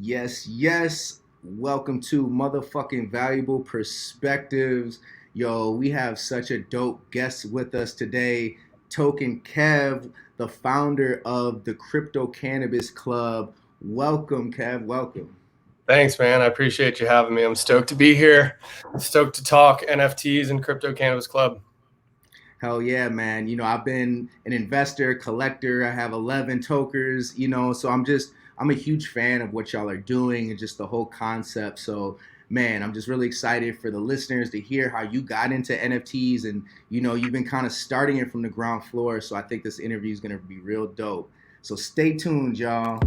Yes, yes. Welcome to motherfucking valuable perspectives. Yo, we have such a dope guest with us today. TokinKev, the founder of the Crypto Cannabis Club. Welcome, Kev. Welcome. Thanks, man. I appreciate you having me. I'm stoked to be here. Stoked to talk NFTs and Crypto Cannabis Club. Hell yeah, man. I've been an investor, collector. I have 11 tokers, so I'm a huge fan of what y'all are doing and just the whole concept. So, man, I'm just really excited for the listeners to hear how you got into NFTs and, you've been kind of starting it from the ground floor. So I think this interview is going to be real dope. So stay tuned, y'all.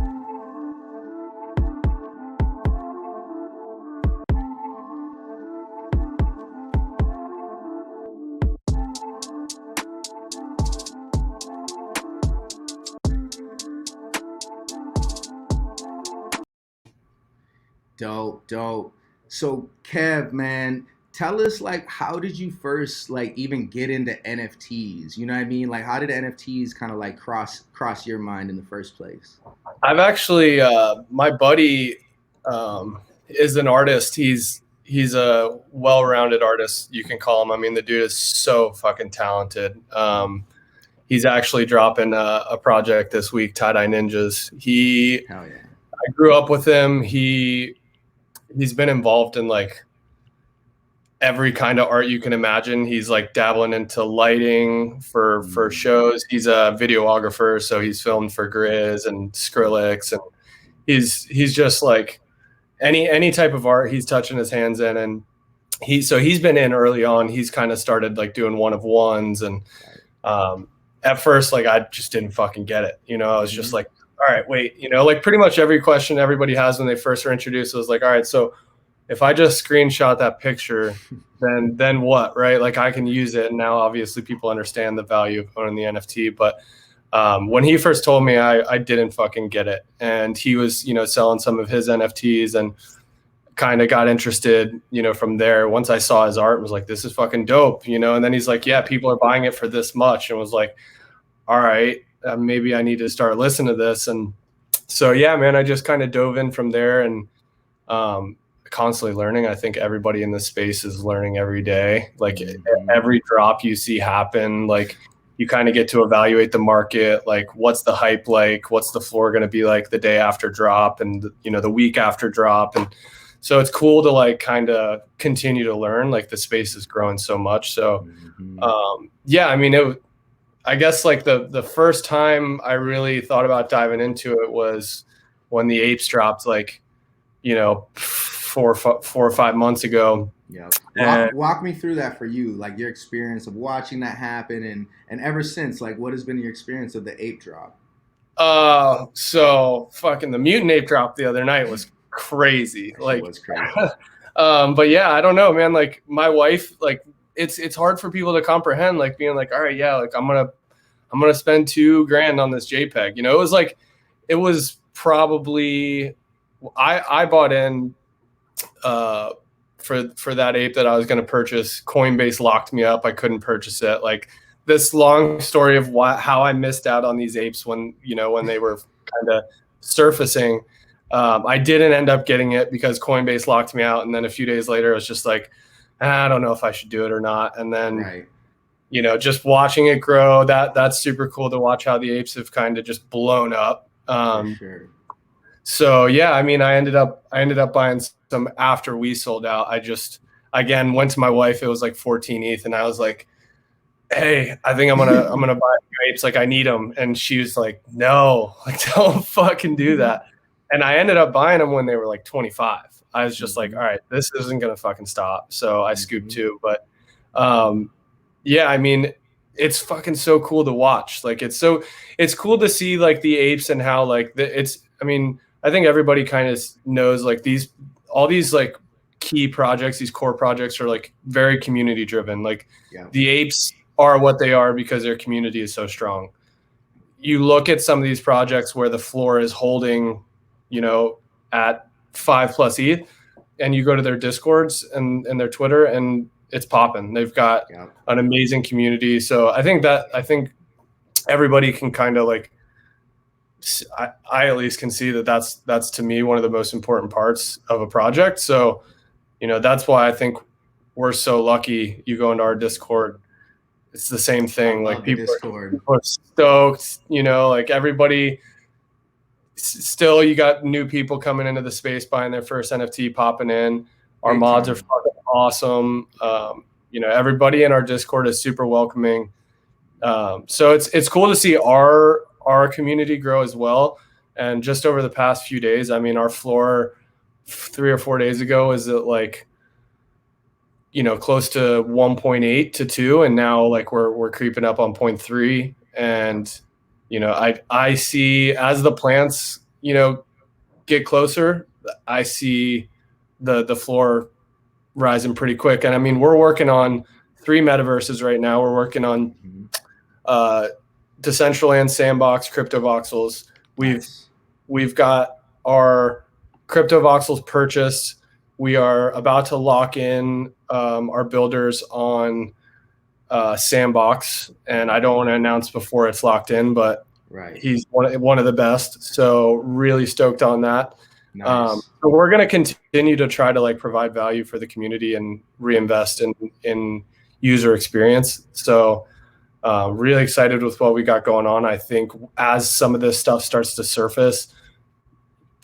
Dope, dope. So, Kev, man, tell us like how did you first like even get into NFTs? You know what I mean? Like how did NFTs kind of like cross your mind in the first place? I've actually, my buddy is an artist. He's a well-rounded artist, you can call him. I mean, the dude is so fucking talented. He's actually dropping a project this week, Tie-Dye Ninjas. Hell yeah. I grew up with him. He's been involved in like every kind of art you can imagine. He's like dabbling into lighting for shows. He's a videographer, so he's filmed for Grizz and Skrillex, and he's just like any type of art he's touching his hands in. And he's been in early on. He's kind of started like doing one of ones, and at first like I just didn't fucking get it. I was just like, all right, wait, like pretty much every question everybody has when they first are introduced was like, all right, so if I just screenshot that picture, then what, right? Like I can use it. And now obviously people understand the value of owning the NFT. But when he first told me, I didn't fucking get it. And he was, selling some of his NFTs and kind of got interested, from there. Once I saw his art, was like, this is fucking dope, and then he's like, yeah, people are buying it for this much. And was like, all right, maybe I need to start listening to this. And so, yeah, man, I just kind of dove in from there and, constantly learning. I think everybody in this space is learning every day. Like every drop you see happen, like you kind of get to evaluate the market. Like what's the hype like? What's the floor going to be like the day after drop and, the week after drop? And so it's cool to like kind of continue to learn. Like the space is growing so much. So, yeah, I mean, I guess like the first time I really thought about diving into it was when the apes dropped, like, 4 or 5 months ago. Yeah. Walk me through that for you, like your experience of watching that happen and ever since, like what has been your experience of the ape drop? So fucking the mutant ape drop the other night was crazy. Like was crazy. But yeah, I don't know, man. Like my wife, like it's hard for people to comprehend, like being like, all right, yeah, like I'm gonna spend $2,000 on this JPEG. It was probably I bought in for that ape that I was going to purchase. Coinbase locked me up. I couldn't purchase it. Like this long story of how I missed out on these apes when they were kind of surfacing. I didn't end up getting it because Coinbase locked me out. And then a few days later, I was just like, I don't know if I should do it or not. And then, just watching it grow, that's super cool to watch how the apes have kind of just blown up. Sure. So yeah, I mean, I ended up buying some after we sold out. I just again went to my wife. It was like 14 ETH, and I was like, "Hey, I think I'm gonna buy apes. Like, I need them." And she was like, "No, like, don't fucking do that." And I ended up buying them when they were like 25. I was just like, "All right, this isn't gonna fucking stop." So I scooped two. But yeah, I memean, it's fucking so cool to watch. Like, it's cool to see like the apes and how like I mean, I think everybody kind of knows like all these like key projects, these core projects are like very community driven. Like the apes are what they are because their community is so strong. You look at some of these projects where the floor is holding, at 5+ ETH, and you go to their Discords and their Twitter, and it's popping. They've got an amazing community. So I think everybody can kind of like I at least can see that that's to me one of the most important parts of a project. So, that's why I think we're so lucky. You go into our Discord, it's the same thing. I Like love the Discord. people are stoked, like everybody still, you got new people coming into the space, buying their first NFT, popping in. Our Big mods are time. fucking awesome. Everybody in our Discord is super welcoming. So it's cool to see our community grow as well. And just over the past few days, I mean, our floor 3 or 4 days ago is at like, close to 1.8 to 2, and now like we're creeping up on 0.3. And I see as the plants get closer, I see the floor rising pretty quick. And I mean, we're working on 3 metaverses right now. We're working on Decentraland, Sandbox, Crypto Voxels. We've got our Crypto Voxels purchased. We are about to lock in our builders on Sandbox, and I don't want to announce before it's locked in, but he's one of the best. So really stoked on that. Nice. So we're going to continue to try to like provide value for the community and reinvest in user experience. So really excited with what we got going on. I think as some of this stuff starts to surface,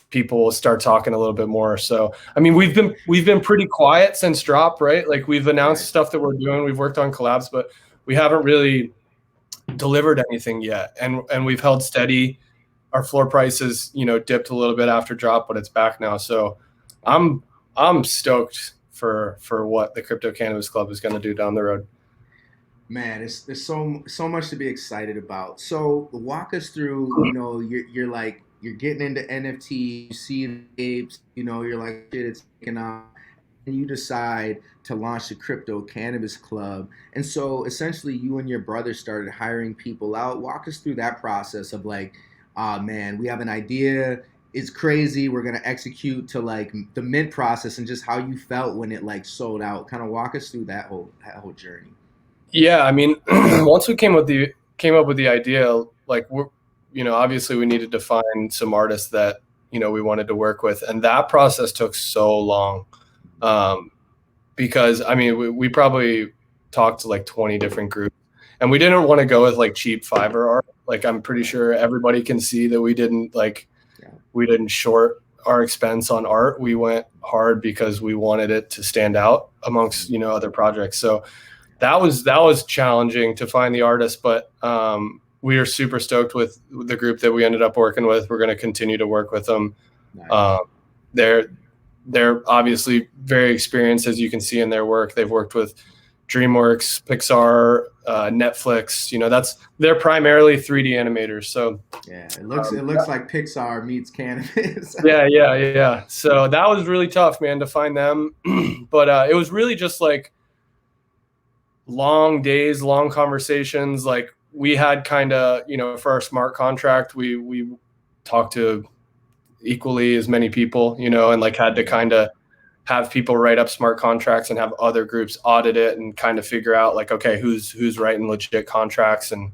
people will start talking a little bit more. So, I mean, we've been pretty quiet since drop, right? Like we've announced stuff that we're doing. We've worked on collabs, but we haven't really delivered anything yet. And we've held steady. Our floor prices, dipped a little bit after drop, but it's back now. So I'm stoked for what the Crypto Cannabis Club is going to do down the road. Man, there's so much to be excited about. So walk us through, you're getting into NFT, you see the apes, you're like, shit, it's taking off, and you decide to launch the Crypto Cannabis Club. And so essentially you and your brother started hiring people out. Walk us through that process of like, man, we have an idea, it's crazy, we're gonna execute, to like the mint process, and just how you felt when it like sold out. Kind of walk us through that whole journey. Yeah, I mean, once we came up with the idea, like obviously we needed to find some artists that we wanted to work with, and that process took so long, because I mean we probably talked to like 20 different groups, and we didn't want to go with like cheap Fiverr art. Like I'm pretty sure everybody can see that we didn't short our expense on art. We went hard because we wanted it to stand out amongst other projects. So that was challenging to find the artist, but we are super stoked with the group that we ended up working with. We're going to continue to work with them. Nice. They're obviously very experienced, as you can see in their work. They've worked with DreamWorks, Pixar, Netflix. They're primarily 3D animators. So yeah, it looks like Pixar meets cannabis. yeah. So that was really tough, man, to find them. But it was really just like long days, long conversations. Like we had kind of, for our smart contract, we talked to equally as many people, and like had to kind of have people write up smart contracts and have other groups audit it and kind of figure out like, okay, who's writing legit contracts, and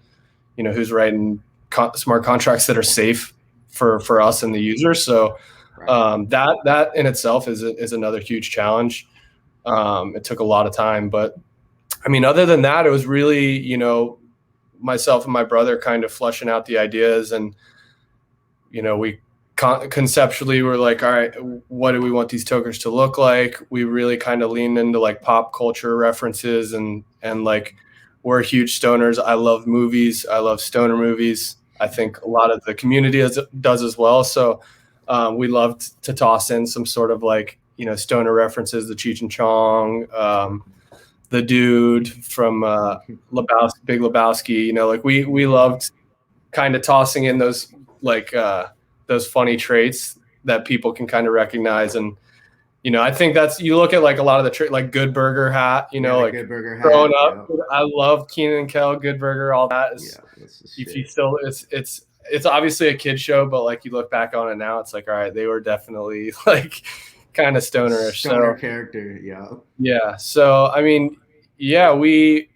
who's writing smart contracts that are safe for us and the user. So that in itself is another huge challenge. It took a lot of time, but I mean, other than that, it was really, myself and my brother kind of fleshing out the ideas, and, we conceptually were like, all right, what do we want these tokens to look like? We really kind of leaned into like pop culture references, and like, we're huge stoners. I love movies. I love stoner movies. I think a lot of the community does as well. So we loved to toss in some sort of like, stoner references, the Cheech and Chong, the dude from Big Lebowski, like we loved kind of tossing in those like those funny traits that people can kind of recognize. And I think that's, you look at like a lot of the like Good Burger hat, like Good Burger hat, growing up, I love Keenan and Kel, Good Burger, all that is, if you still, it's obviously a kid show, but like you look back on it now, it's like, all right, they were definitely like kind of stonerish. Character, yeah. So I mean, yeah, we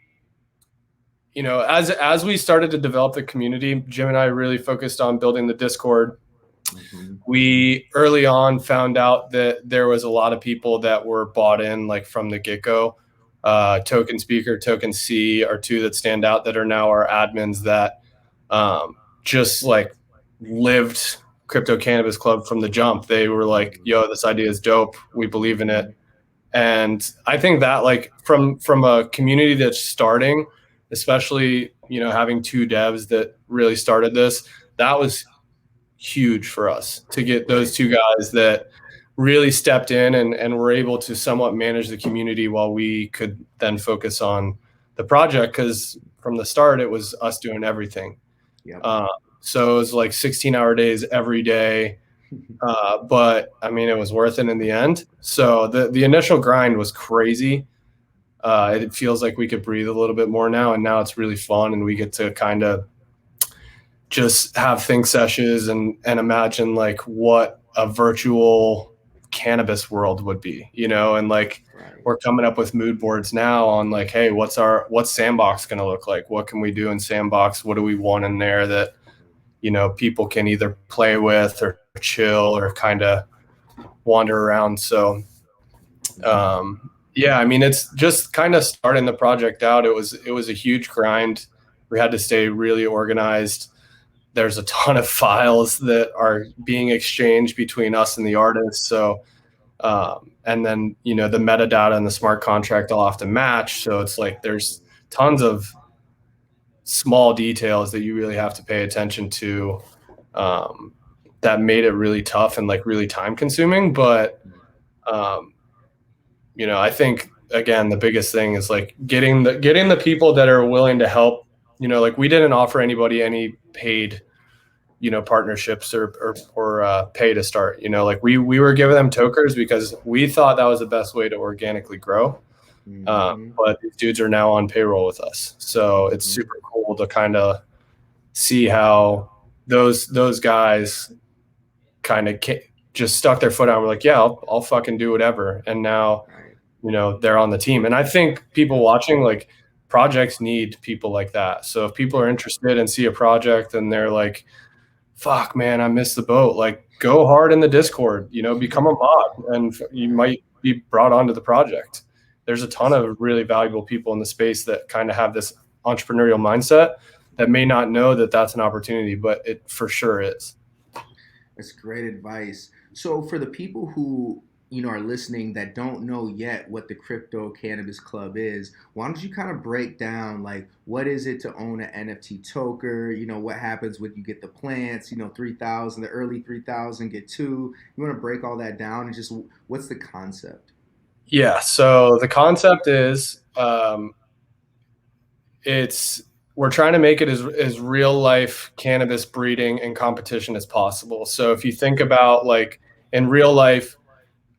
as we started to develop the community, Jim and I really focused on building the Discord. Mm-hmm. We early on found out that there was a lot of people that were bought in like from the get-go. Token Speaker, Token C are two that stand out that are now our admins that just like lived Crypto Cannabis Club from the jump. They were like, yo, this idea is dope. We believe in it. And I think that like from a community that's starting, especially, having two devs that really started this, that was huge for us to get those two guys that really stepped in and were able to somewhat manage the community while we could then focus on the project. Because from the start, it was us doing everything. Yep. So it was like 16-hour days every day. But I mean, it was worth it in the end. So the initial grind was crazy. It feels like we could breathe a little bit more now, and now it's really fun, and we get to kind of just have think sessions and imagine like what a virtual cannabis world would be, and like we're coming up with mood boards now on like, hey, what's Sandbox going to look like? What can we do in Sandbox? What do we want in there that, people can either play with or chill or kind of wander around. So, yeah, I mean, it's just kind of starting the project out. It was a huge grind. We had to stay really organized. There's a ton of files that are being exchanged between us and the artists. So, and then, the metadata and the smart contract all have to match. So it's like, there's tons of small details that you really have to pay attention to, that made it really tough and like really time consuming. But, I think again, the biggest thing is like getting the people that are willing to help. Like we didn't offer anybody any paid, partnerships or pay to start. Like we were giving them tokers because we thought that was the best way to organically grow. But these dudes are now on payroll with us, so it's super cool to kind of see how those guys kind of just stuck their foot out. And we're like, yeah, I'll fucking do whatever. And now, they're on the team. And I think people watching, like, projects need people like that. So if people are interested and see a project and they're like, fuck, man, I missed the boat, like, go hard in the Discord, become a mod, and you might be brought onto the project. There's a ton of really valuable people in the space that kind of have this entrepreneurial mindset that may not know that that's an opportunity, but it for sure is. That's great advice. So for the people who are listening that don't know yet what the Crypto Cannabis Club is, why don't you kind of break down like what is it to own an NFT toker? What happens when you get the plants? 3,000, the early 3,000 get two. You want to break all that down and just what's the concept? Yeah. So the concept is we're trying to make it as real life cannabis breeding and competition as possible. So if you think about like in real life,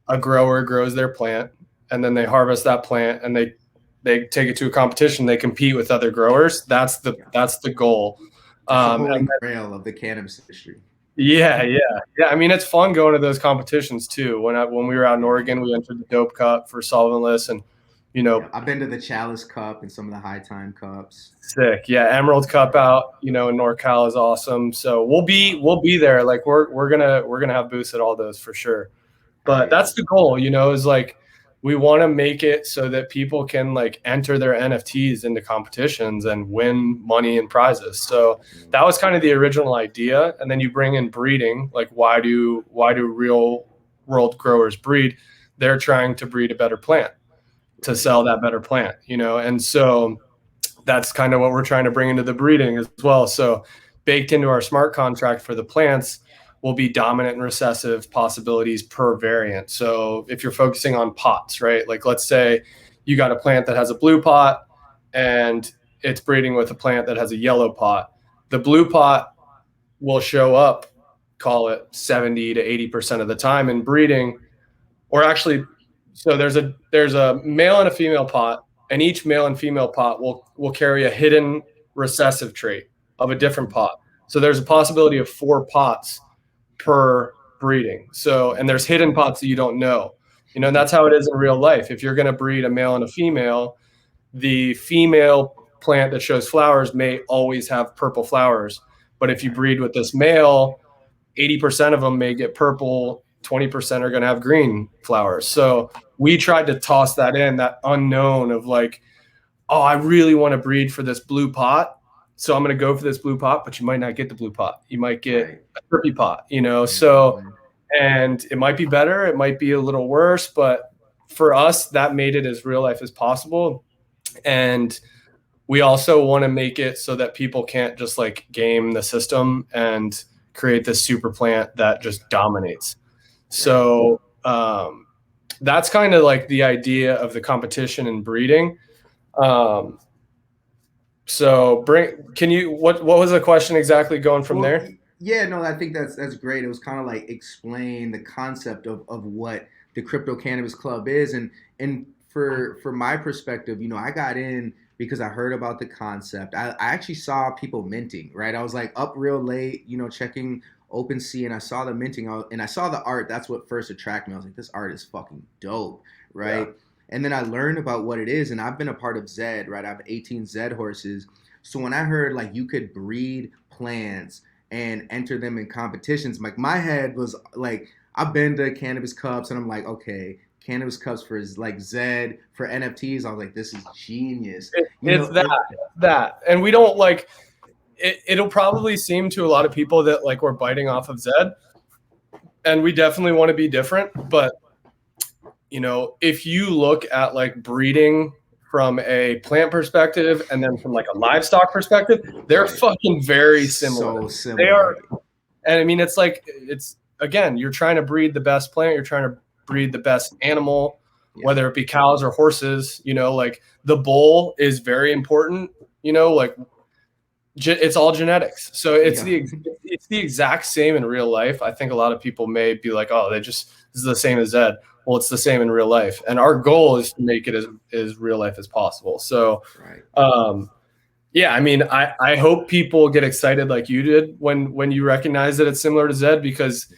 a grower grows their plant and then they harvest that plant and they take it to a competition. They compete with other growers. That's the goal. That's the holy grail of the cannabis industry. Yeah. I mean, it's fun going to those competitions too. When we were out in Oregon, we entered the Dope Cup for solventless, and I've been to the Chalice Cup and some of the High Time Cups. Sick. Yeah, Emerald Cup out, in NorCal is awesome. So we'll be there. Like we're gonna have booths at all those for sure. But that's the goal, is like we want to make it so that people can like enter their NFTs into competitions and win money and prizes. So that was kind of the original idea. And then you bring in breeding. Like why do real world growers breed? They're trying to breed a better plant to sell that better plant, and so that's kind of what we're trying to bring into the breeding as well. So baked into our smart contract for the plants will be dominant and recessive possibilities per variant. So if you're focusing on pots, right? Like let's say you got a plant that has a blue pot and it's breeding with a plant that has a yellow pot. The blue pot will show up, call it 70 to 80% of the time in breeding, or actually, so there's a male and a female pot, and each male and female pot will carry a hidden recessive trait of a different pot. So there's a possibility of 4 pots per breeding. So, and there's hidden pots that you don't know, and that's how it is in real life. If you're going to breed a male and a female, the female plant that shows flowers may always have purple flowers. But if you breed with this male, 80% of them may get purple, 20% are going to have green flowers. So we tried to toss that in, that unknown of like, oh, I really want to breed for this blue pot. So I'm going to go for this blue pot, but you might not get the blue pot. You might get a trippy pot, you know? So, and it might be better. It might be a little worse, but for us, that made it as real life as possible. And we also want to make it so that people can't just like game the system and create this super plant that just dominates. So that's kind of like the idea of the competition and breeding. So what was the question exactly going from there? Yeah, no, I think that's great. It was kind of like explain the concept of what the Crypto Cannabis Club is. And for my perspective, you know, I got in because I heard about the concept. I actually saw people minting, right? I was like up real late, you know, checking OpenSea, and I saw the minting and I saw the art. That's what first attracted me. I was like, this art is fucking dope, right? Yeah. And then I learned about what it is, and I've been a part of Zed, right? I have 18 Zed horses. So when I heard like you could breed plants and enter them in competitions, like my head was like, I've been to Cannabis Cups, and I'm like, okay, Cannabis Cups for like Zed, for NFTs. I was like, this is genius. That, and we don't like it. It'll probably seem to a lot of people that like we're biting off of Zed, and we definitely want to be different. But you know, if you look at like breeding from a plant perspective and then from like a livestock perspective, they're fucking very similar. So similar. They are, and I mean, it's like again, you're trying to breed the best plant, you're trying to breed the best animal, whether it be cows or horses. You know, like the bull is very important. You know, like it's all genetics. So it's the exact same in real life. I think a lot of people may be like, oh, this is the same as Zed. Well, it's the same in real life. And our goal is to make it as real life as possible. So, yeah, I mean, I hope people get excited like you did when you recognize that it's similar to Zed, because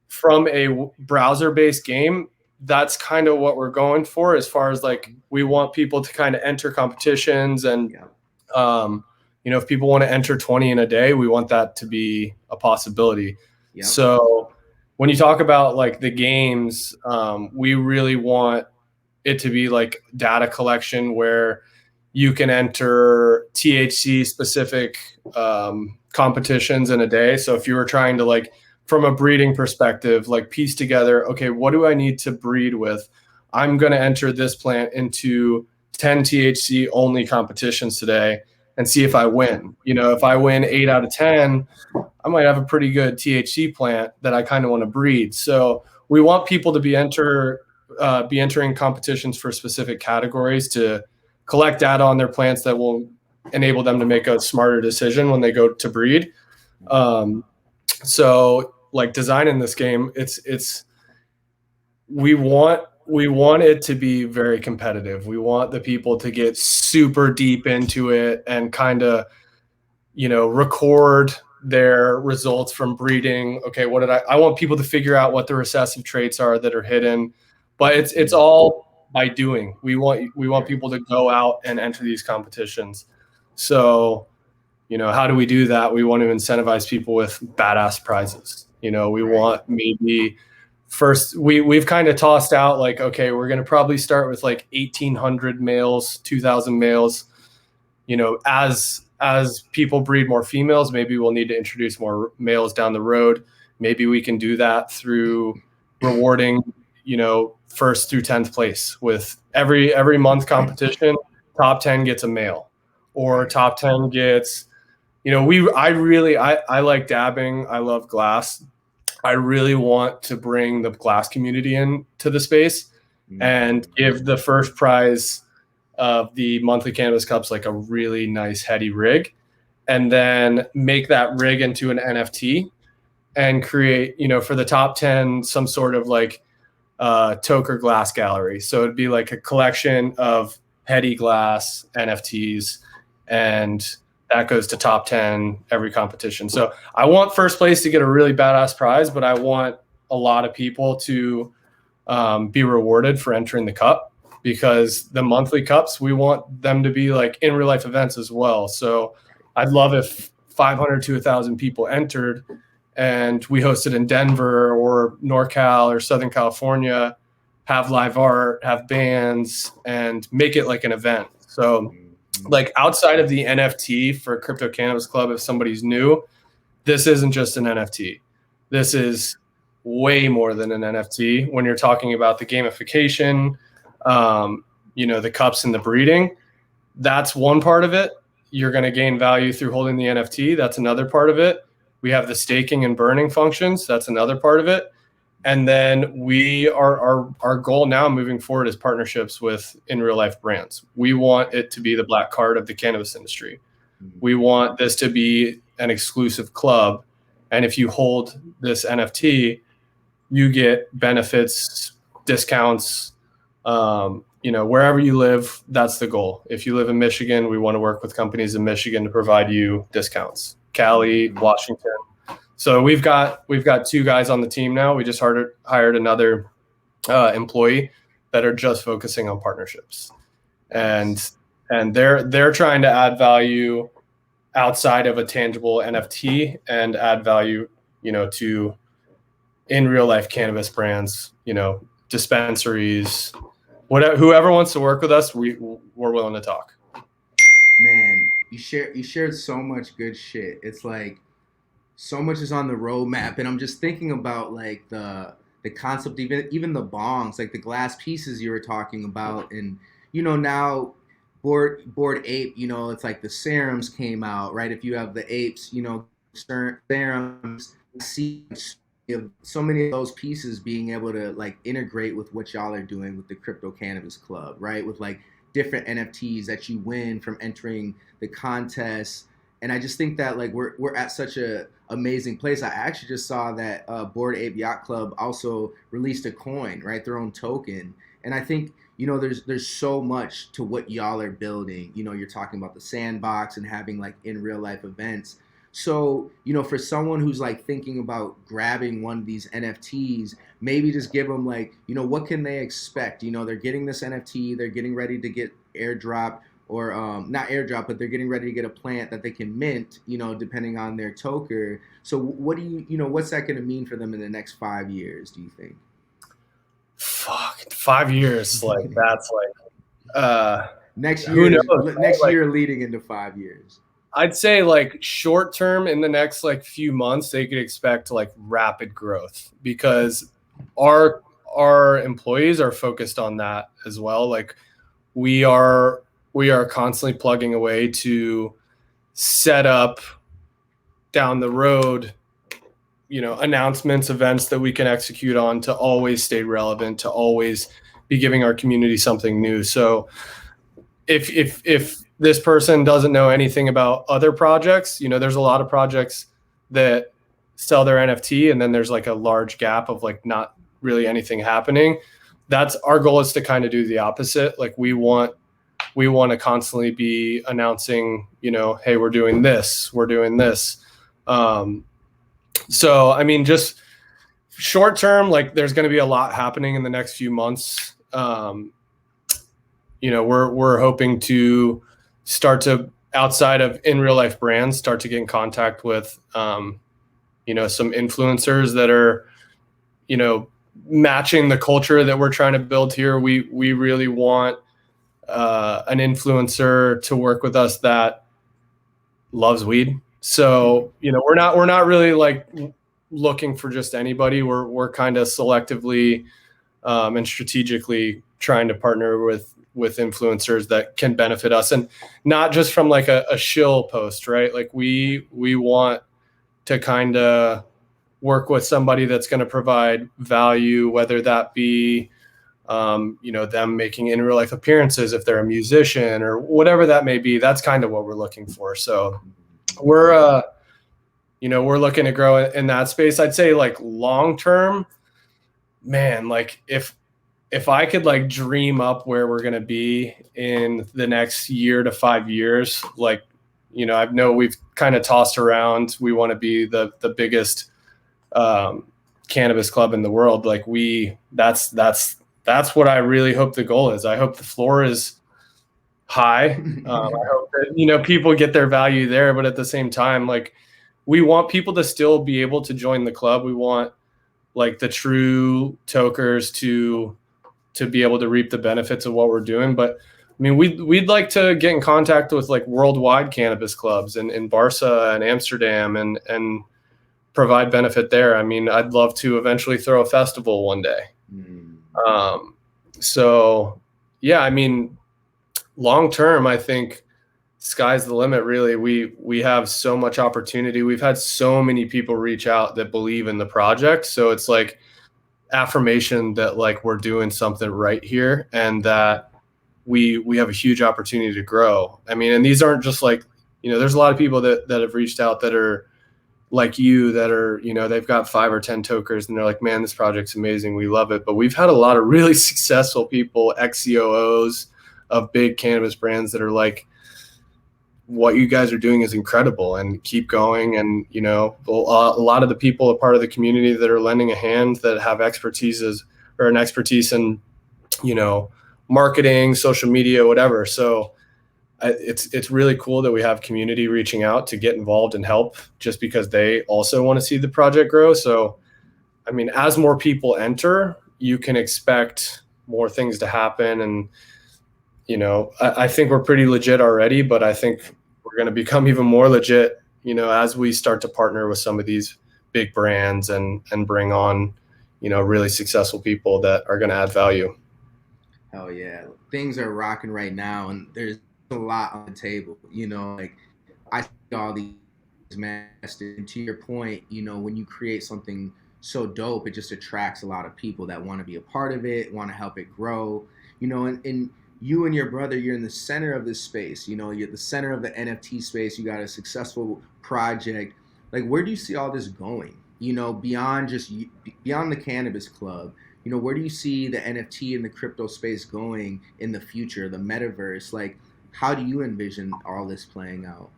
from a browser-based game, that's kind of what we're going for, as far as like we want people to kind of enter competitions. And, you know, if people want to enter 20 in a day, we want that to be a possibility. So when you talk about like the games, we really want it to be like data collection where you can enter THC specific competitions in a day. So if you were trying to like, from a breeding perspective, like piece together, okay, what do I need to breed with? I'm going to enter this plant into 10 THC only competitions today and see if I win. You know, if I win 8 out of 10, I might have a pretty good THC plant that I kind of want to breed. So we want people to be entering competitions for specific categories to collect data on their plants that will enable them to make a smarter decision when they go to breed. So like designing this game, we want it to be very competitive. We want the people to get super deep into it and kind of, you know, record their results from breeding. Okay, I want people to figure out what the recessive traits are that are hidden, but it's all by doing. We want people to go out and enter these competitions. So, you know, how do we do that? We want to incentivize people with badass prizes. You know, we want maybe first we've kind of tossed out like, okay, we're going to probably start with like 1,800 males, 2,000 males. You know, as people breed more females, maybe we'll need to introduce more males down the road. Maybe we can do that through rewarding, you know, 1st through 10th place with every month competition. Top 10 gets a male, or top 10 gets, you know, I like dabbing. I love glass. I really want to bring the glass community into the space and give the first prize of the monthly Cannabis Cups like a really nice heady rig, and then make that rig into an NFT and create, you know, for the top 10, some sort of like Toker glass gallery. So it'd be like a collection of heady glass NFTs, and that goes to top 10 every competition. So I want first place to get a really badass prize, but I want a lot of people to be rewarded for entering the cup. because the monthly cups, we want them to be like in real life events as well. So I'd love if 500 to 1,000 people entered and we hosted in Denver or NorCal or Southern California, have live art, have bands, and make it like an event. So like outside of the NFT for Crypto Cannabis Club, if somebody's new, this isn't just an NFT. This is way more than an NFT when you're talking about the gamification, the cups and the breeding. That's one part of it. You're going to gain value through holding the NFT. That's another part of it. We have the staking and burning functions. That's another part of it. And then our goal now moving forward is partnerships with in real life brands. We want it to be the black card of the cannabis industry. We want this to be an exclusive club. And if you hold this NFT, you get benefits, discounts, wherever you live. That's the goal. If you live in Michigan, we want to work with companies in Michigan to provide you discounts. Cali, Washington. So we've got 2 guys on the team now. We just hired another employee that are just focusing on partnerships, and they're trying to add value outside of a tangible NFT and add value, to in real life cannabis brands, dispensaries, whoever wants to work with us, we're willing to talk. Man, you shared so much good shit. It's like so much is on the roadmap, and I'm just thinking about like the concept, even the bongs, like the glass pieces you were talking about, and now Bored Ape, it's like the serums came out, right? If you have the apes, serums, see so many of those pieces being able to like integrate with what y'all are doing with the Crypto Cannabis Club, right? With like different NFTs that you win from entering the contest. And I just think that like we're at such a amazing place. I actually just saw that Bored Ape Yacht Club also released a coin, right? Their own token. And I think there's so much to what y'all are building. You're talking about the sandbox and having like in real life events. So, for someone who's like thinking about grabbing one of these NFTs, maybe just give them like, what can they expect? They're getting this NFT, they're getting ready to get airdrop, or not airdrop, but they're getting ready to get a plant that they can mint, depending on their toker. So what do what's that going to mean for them in the next 5 years, do you think? Fuck, 5 years. Like that's like, next who year, knows? next year leading into 5 years. I'd say like short term in the next like few months, they could expect like rapid growth because our employees are focused on that as well. Like we are constantly plugging away to set up down the road, announcements, events that we can execute on to always stay relevant, to always be giving our community something new. So if this person doesn't know anything about other projects, there's a lot of projects that sell their NFT and then there's like a large gap of like not really anything happening. That's our goal, is to kind of do the opposite. Like we want to constantly be announcing, hey, we're doing this. So, I mean, just short term, like there's going to be a lot happening in the next few months. We're hoping to start to, outside of in real life brands, start to get in contact with, some influencers that are, matching the culture that we're trying to build here. We really want an influencer to work with us that loves weed. So, we're not really like looking for just anybody. We're kind of selectively and strategically trying to partner with influencers that can benefit us, and not just from like a shill post, right? Like we want to kind of work with somebody that's going to provide value, whether that be, them making in real life appearances, if they're a musician or whatever that may be. That's kind of what we're looking for. So we're looking to grow in that space. I'd say like long term, man, like if I could like dream up where we're going to be in the next year to 5 years, like, I know we've kind of tossed around, we want to be the biggest cannabis club in the world. Like that's that's what I really hope the goal is. I hope the floor is high. I hope that, you know, people get their value there, but at the same time, like, we want people to still be able to join the club. We want like the true tokers to be able to reap the benefits of what we're doing. But I mean, we'd like to get in contact with like worldwide cannabis clubs in Barca and Amsterdam and provide benefit there. I mean, I'd love to eventually throw a festival one day. So yeah, I mean, long term, I think sky's the limit. Really, we have so much opportunity. We've had so many people reach out that believe in the project. So it's like affirmation that like we're doing something right here, and that we have a huge opportunity to grow. I mean, and these aren't just like, you know, there's a lot of people that have reached out that are like you, that are, you know, they've got 5 or 10 tokers and they're like, man, this project's amazing, we love it. But we've had a lot of really successful people, ex-COOs of big cannabis brands, that are like, what you guys are doing is incredible, and keep going. And, you know, a lot of the people are part of the community that are lending a hand, that have expertise in, you know, marketing, social media, whatever. So it's really cool that we have community reaching out to get involved and help, just because they also want to see the project grow. So, I mean, as more people enter, you can expect more things to happen. And, you know, I think we're pretty legit already, but I think we're going to become even more legit, you know, as we start to partner with some of these big brands and bring on, you know, really successful people that are going to add value. Hell yeah. Things are rocking right now, and there's a lot on the table. You know, like, I see all these masters, and to your point, you know, when you create something so dope, it just attracts a lot of people that want to be a part of it, want to help it grow. You know, and you and your brother, you're in the center of this space. You know, you're at the center of the NFT space. You got a successful project. Like, where do you see all this going? You know, beyond beyond the cannabis club. You know, where do you see the NFT and the crypto space going in the future, the metaverse? Like, how do you envision all this playing out?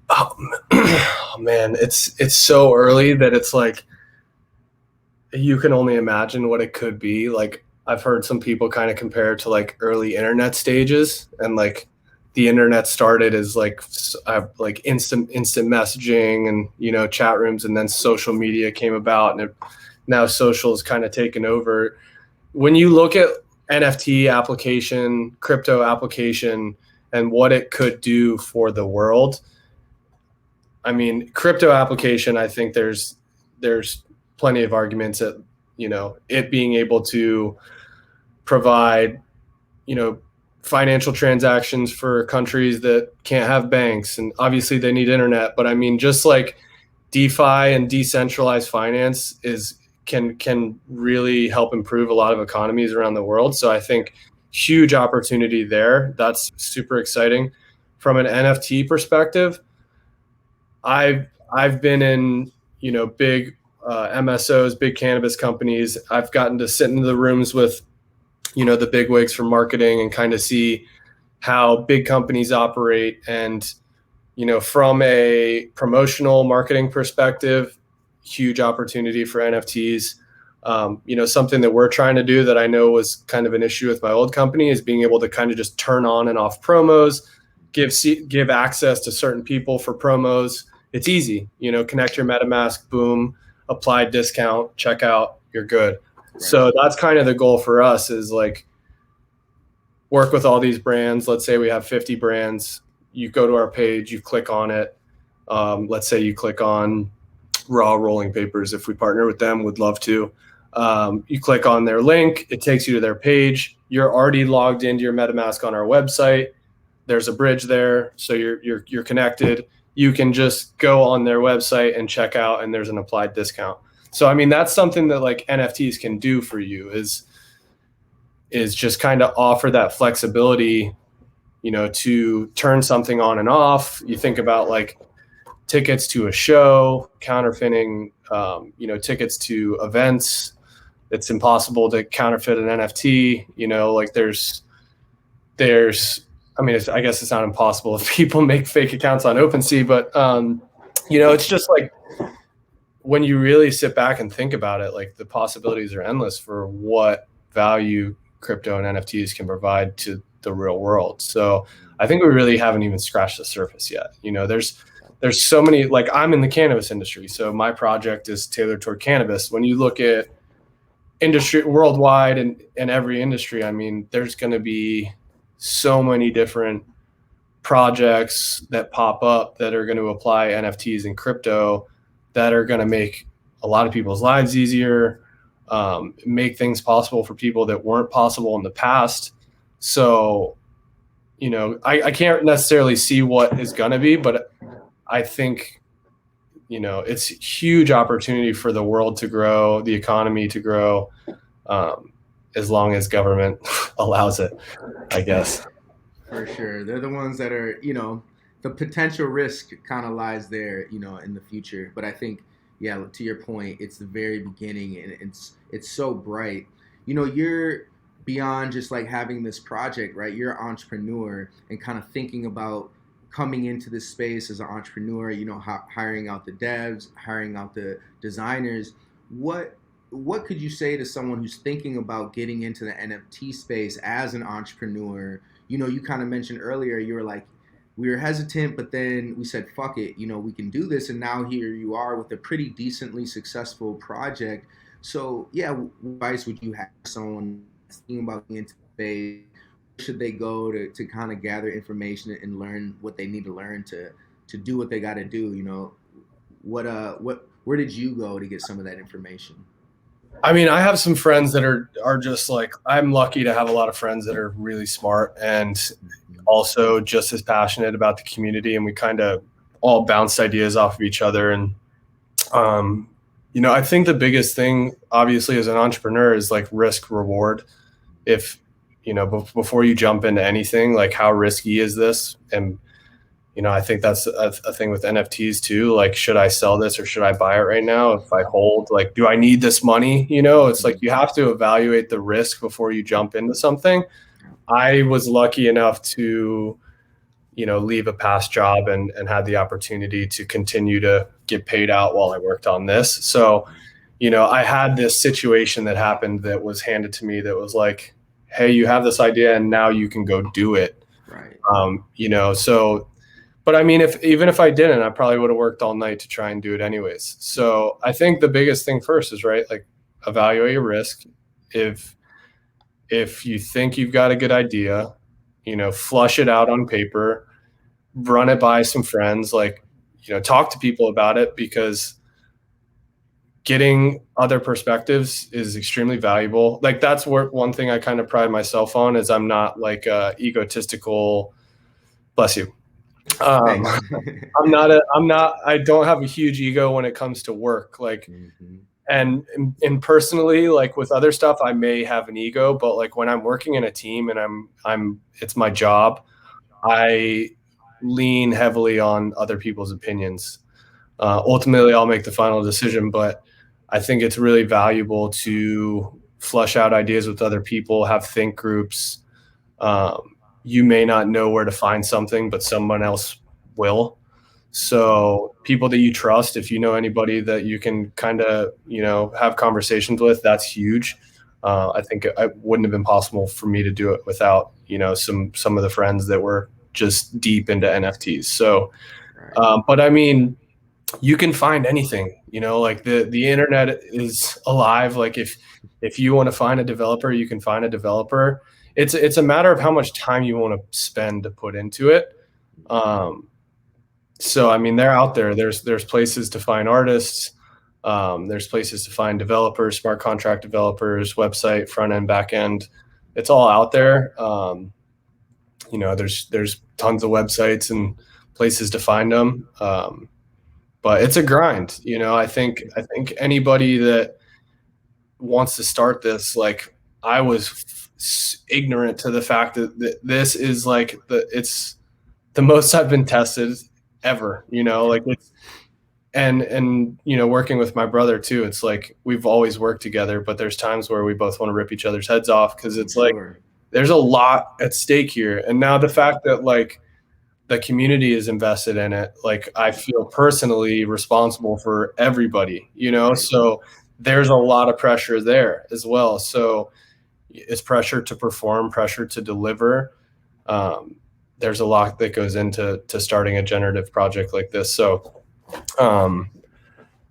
Oh, man, it's so early that it's like, you can only imagine what it could be. Like, I've heard some people kind of compare it to like early internet stages, and like the internet started as like instant messaging and, you know, chat rooms, and then social media came about, and now social is kind of taken over. When you look at NFT application, crypto application, and what it could do for the world, I mean, crypto application, I think there's plenty of arguments that, you know, it being able to provide, you know, financial transactions for countries that can't have banks, and obviously they need internet. But I mean, just like DeFi and decentralized finance can really help improve a lot of economies around the world. So I think huge opportunity there. That's super exciting. From an NFT perspective, I've been in, you know, big MSOs, big cannabis companies. I've gotten to sit in the rooms with, you know, the big wigs from marketing, and kind of see how big companies operate. And, you know, from a promotional marketing perspective, huge opportunity for NFTs. You know, something that we're trying to do that I know was kind of an issue with my old company is being able to kind of just turn on and off promos, give access to certain people for promos. It's easy, you know, connect your MetaMask, boom, apply discount, checkout, you're good. Right. So that's kind of the goal for us, is like work with all these brands. Let's say we have 50 brands. You go to our page, you click on it. Let's say you click on Raw Rolling Papers. If we partner with them, would love to. You click on their link, it takes you to their page. You're already logged into your MetaMask on our website. There's a bridge there, so you're connected. You can just go on their website and check out, and there's an applied discount. So I mean, that's something that like NFTs can do for you, is just kind of offer that flexibility, you know, to turn something on and off. You think about like tickets to a show, counterfeiting, you know, tickets to events. It's impossible to counterfeit an NFT. You know, like there's I mean, I guess it's not impossible if people make fake accounts on OpenSea, but you know, it's just like, when you really sit back and think about it, like the possibilities are endless for what value crypto and NFTs can provide to the real world. So I think we really haven't even scratched the surface yet. There's so many, like I'm in the cannabis industry, so my project is tailored toward cannabis. When you look at industry worldwide and every industry, I mean, there's going to be so many different projects that pop up that are going to apply NFTs and crypto that are going to make a lot of people's lives easier, make things possible for people that weren't possible in the past. So, I can't necessarily see what is going to be, but I think, it's a huge opportunity for the world to grow, the economy to grow, as long as government allows it, I guess. For sure. They're the ones that are, the potential risk kind of lies there, in the future. But I think, yeah, to your point, it's the very beginning and it's so bright. You're beyond just like having this project, right? You're an entrepreneur and kind of thinking about coming into this space as an entrepreneur, hiring out the devs, hiring out the designers. What could you say to someone who's thinking about getting into the NFT space as an entrepreneur? You kind of mentioned earlier, you were like, we were hesitant, but then we said, fuck it, we can do this. And now here you are with a pretty decently successful project. So yeah, what advice would you have for someone thinking about getting into the space? Where should they go to kind of gather information and learn what they need to learn to do what they got to do? Where did you go to get some of that information? I mean, I have some friends that are just like, I'm lucky to have a lot of friends that are really smart and also just as passionate about the community, and we kind of all bounce ideas off of each other. And I think the biggest thing, obviously, as an entrepreneur is like risk reward. If before you jump into anything, like how risky is this? And I think that's a thing with NFTs too. Like, should I sell this or should I buy it right now? If I hold, like, do I need this money? It's like you have to evaluate the risk before you jump into something. I was lucky enough to, leave a past job and had the opportunity to continue to get paid out while I worked on this. So, I had this situation that happened that was handed to me that was like, hey, you have this idea and now you can go do it. Right. So, but I mean, even if I didn't, I probably would have worked all night to try and do it anyways. So I think the biggest thing first is, right, like evaluate your risk. If you think you've got a good idea, flush it out on paper, run it by some friends, like, talk to people about it, because getting other perspectives is extremely valuable. Like that's one thing I kind of pride myself on is I'm not like egotistical, bless you. I don't have a huge ego when it comes to work. Like, and personally, like with other stuff, I may have an ego, but like when I'm working in a team and it's my job, I lean heavily on other people's opinions. Ultimately I'll make the final decision, but I think it's really valuable to flush out ideas with other people, have think groups. You may not know where to find something, but someone else will. So people that you trust, if you know anybody that you can kind of, have conversations with, that's huge. I think it wouldn't have been possible for me to do it without, some of the friends that were just deep into NFTs. So, but I mean, you can find anything, like the internet is alive. Like if you want to find a developer, you can find a developer. It's a matter of how much time you want to spend to put into it. So, I mean, they're out there. There's places to find artists. There's places to find developers, smart contract developers, website, front end, back end. It's all out there. There's tons of websites and places to find them. But it's a grind. I think anybody that wants to start this, like I was ignorant to the fact that this is like it's the most I've been tested ever, like it's, and working with my brother too, it's like we've always worked together, but there's times where we both want to rip each other's heads off because it's like there's a lot at stake here. And now the fact that like the community is invested in it, like I feel personally responsible for everybody, so there's a lot of pressure there as well. So it's pressure to perform, pressure to deliver. There's a lot that goes into starting a generative project like this. So,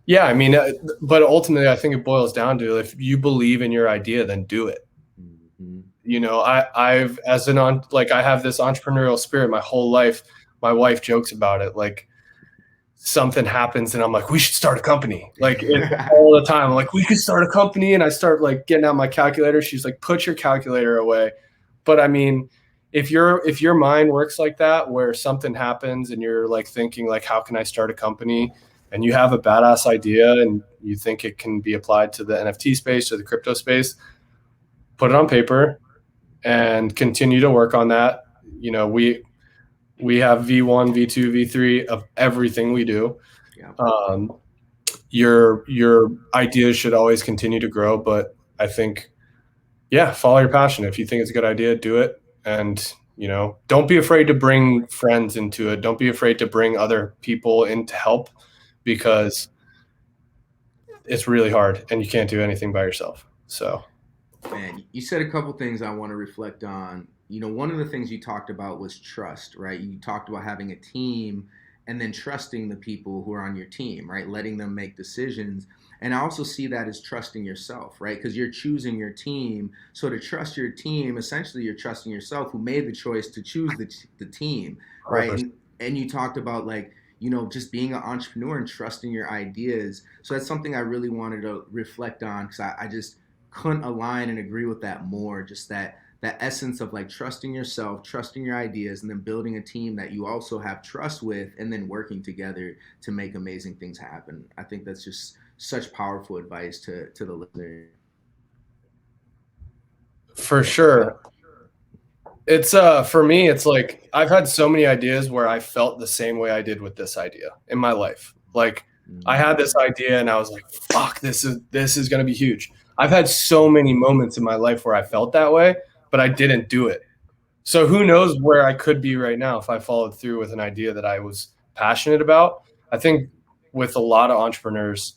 yeah, I mean, but ultimately, I think it boils down to, if you believe in your idea, then do it. Mm-hmm. You know, I've I have this entrepreneurial spirit my whole life. My wife jokes about it. Like, something happens and I'm like, we should start a company. Like, all the time. I'm like, we could start a company. And I start like getting out my calculator. She's like, put your calculator away. But I mean, if your mind works like that, where something happens and you're like thinking like, how can I start a company? And you have a badass idea and you think it can be applied to the NFT space or the crypto space, put it on paper and continue to work on that. You know, we have V1, V2, V3 of everything we do. Yeah. Your ideas should always continue to grow, but I think, yeah, follow your passion. If you think it's a good idea, do it. And, you know, don't be afraid to bring friends into it. Don't be afraid to bring other people in to help, because it's really hard and you can't do anything by yourself. So, Man, you said a couple things I want to reflect on. You know, one of the things you talked about was trust, right? You talked about having a team and then trusting the people who are on your team, right? Letting them make decisions. And I also see that as trusting yourself, right? Because you're choosing your team. So to trust your team, essentially you're trusting yourself, who made the choice to choose the team, right? 100%. And you talked about, like, you know, just being an entrepreneur and trusting your ideas. So that's something I really wanted to reflect on, because I just couldn't align and agree with that more. Just that essence of like trusting yourself, trusting your ideas, and then building a team that you also have trust with, and then working together to make amazing things happen. I think that's just such powerful advice to the listener. For sure. It's for me, it's like, I've had so many ideas where I felt the same way I did with this idea in my life. Like, I had this idea and I was like, fuck, this is going to be huge. I've had so many moments in my life where I felt that way, but I didn't do it. So who knows where I could be right now if I followed through with an idea that I was passionate about. I think with a lot of entrepreneurs,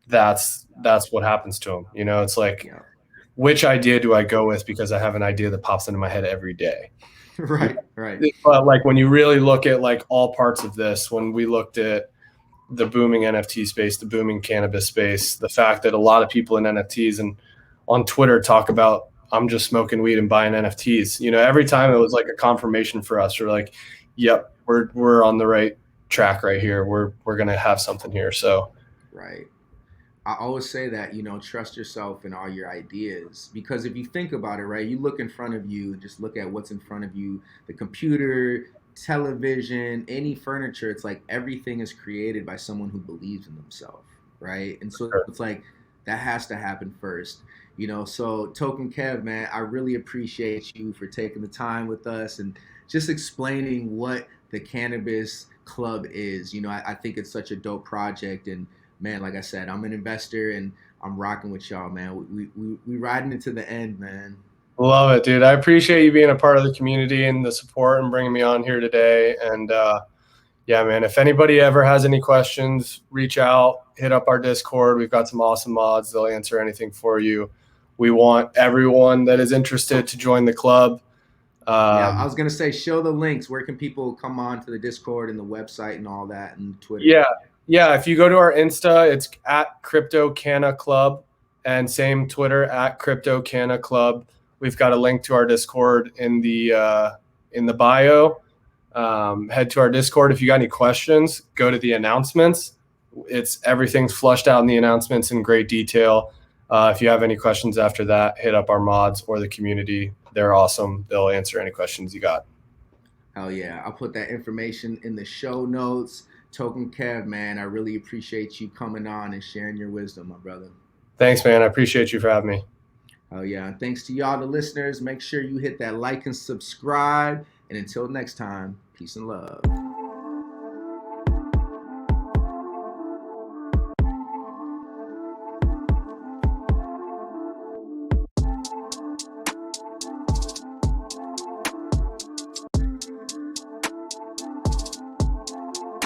that's what happens to them. You know, it's like, Yeah. which idea do I go with, because I have an idea that pops into my head every day. Right, right. But like, when you really look at like all parts of this, when we looked at the booming NFT space, the booming cannabis space, the fact that a lot of people in NFTs and on Twitter talk about, I'm just smoking weed and buying NFTs. You know, every time it was like a confirmation for us. We're like, yep, we're on the right track right here. We're gonna have something here. So, Right. I always say that, you know, trust yourself and all your ideas. Because if you think about it, right, you look in front of you, just look at what's in front of you, the computer, television, any furniture. It's like everything is created by someone who believes in themselves, right? And so sure. it's like that has to happen first, you know. So, TokinKev, man, I really appreciate you for taking the time with us and just explaining what the Cannabis Club is. You know, I think it's such a dope project. And man, like I said, I'm an investor and I'm rocking with y'all, man. We riding into the end, man. Love it, dude. I appreciate you being a part of the community and the support and bringing me on here today. And yeah, man, if anybody ever has any questions, reach out, hit up our Discord. We've got some awesome mods. They'll answer anything for you. We want everyone that is interested to join the club. Yeah, I was gonna say, show the links. Where can people come on to the Discord and the website and all that, and Twitter? Yeah. If you go to our Insta, it's at Crypto Canna Club, and same Twitter at Crypto Canna Club. We've got a link to our Discord in the bio. Head to our Discord. If you got any questions, go to the announcements. Everything's flushed out in the announcements in great detail. If you have any questions after that, hit up our mods or the community. They're awesome. They'll answer any questions you got. Hell yeah. I'll put that information in the show notes. TokinKev, man, I really appreciate you coming on and sharing your wisdom, my brother. Thanks, man. I appreciate you for having me. Oh yeah. And thanks to y'all, the listeners. Make sure you hit that like and subscribe. And until next time, peace and love.